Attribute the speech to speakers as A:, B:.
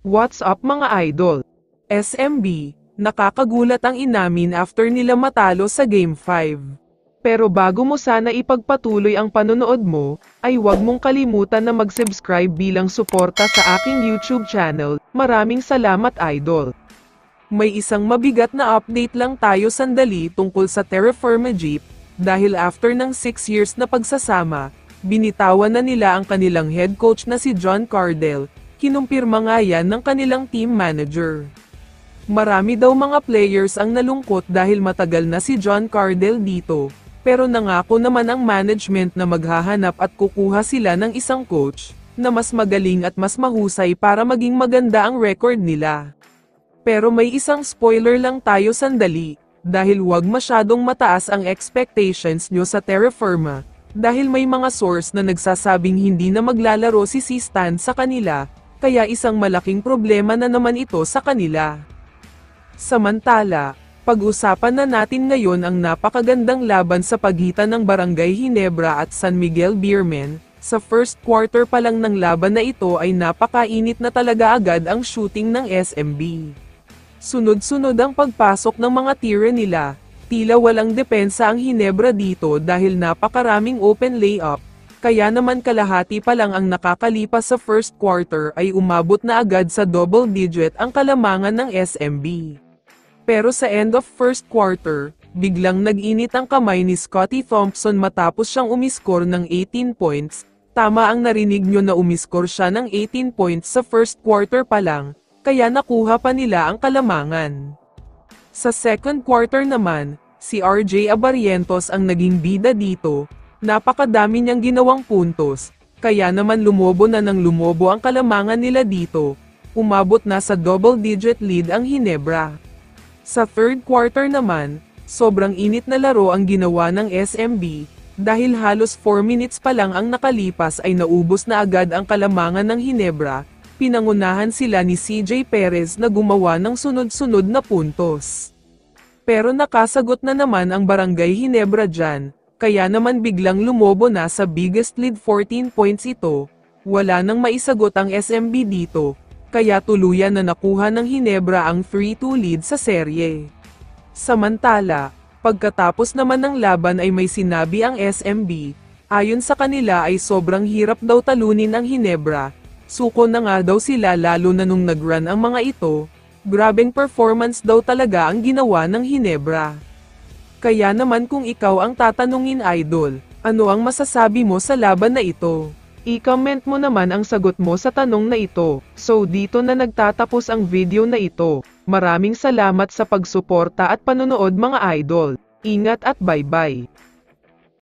A: What's up mga idol? SMB, nakakagulat ang inamin after nila matalo sa Game 5. Pero bago mo sana ipagpatuloy ang panonood mo, ay huwag mong kalimutan na mag-subscribe bilang suporta sa aking YouTube channel. Maraming salamat idol. May isang mabigat na update lang tayo sandali tungkol sa Terra Firma Jeep, dahil after ng 6 years na pagsasama, binitawan na nila ang kanilang head coach na si John Cardell. Kinumpirma nga yan ng kanilang team manager. Marami daw mga players ang nalungkot dahil matagal na si John Cardell dito, pero nangako naman ang management na maghahanap at kukuha sila ng isang coach na mas magaling at mas mahusay para maging maganda ang record nila. Pero may isang spoiler lang tayo sandali, dahil huwag masyadong mataas ang expectations nyo sa Terra Firma, dahil may mga source na nagsasabing hindi na maglalaro si Stan sa kanila, kaya isang malaking problema na naman ito sa kanila. Samantala, pag-usapan na natin ngayon ang napakagandang laban sa pagitan ng Barangay Ginebra at San Miguel Beermen. Sa first quarter pa lang ng laban na ito ay napakainit na talaga agad ang shooting ng SMB. Sunod-sunod ang pagpasok ng mga tira nila, tila walang depensa ang Ginebra dito dahil napakaraming open layup. Kaya naman kalahati pa lang ang nakakalipas sa first quarter ay umabot na agad sa double digit ang kalamangan ng SMB. Pero sa end of first quarter, biglang nag-init ang kamay ni Scottie Thompson matapos siyang umiskor ng 18 points. Tama ang narinig nyo na umiskor siya ng 18 points sa first quarter pa lang, kaya nakuha pa nila ang kalamangan. Sa second quarter naman, si RJ Abarientos ang naging bida dito. Napakadami niyang ginawang puntos, kaya naman lumobo na ng lumobo ang kalamangan nila dito. Umabot na sa double-digit lead ang Ginebra. Sa third quarter naman, sobrang init na laro ang ginawa ng SMB, dahil halos 4 minutes pa lang ang nakalipas ay naubos na agad ang kalamangan ng Ginebra. Pinangunahan sila ni CJ Perez na gumawa ng sunod-sunod na puntos. Pero nakasagot na naman ang Barangay Ginebra dyan. Kaya naman biglang lumobo na sa biggest lead 14 points ito. Wala nang maisagot ang SMB dito, kaya tuluyan na nakuha ng Ginebra ang 3-2 lead sa serye. Samantala, pagkatapos naman ng laban ay may sinabi ang SMB, ayon sa kanila ay sobrang hirap daw talunin ang Ginebra. Suko na nga daw sila lalo na nung nag-run ang mga ito. Grabeng performance daw talaga ang ginawa ng Ginebra. Kaya naman kung ikaw ang tatanungin idol, ano ang masasabi mo sa laban na ito? I-comment mo naman ang sagot mo sa tanong na ito. So dito na nagtatapos ang video na ito. Maraming salamat sa pagsuporta at panonood mga idol. Ingat at bye-bye.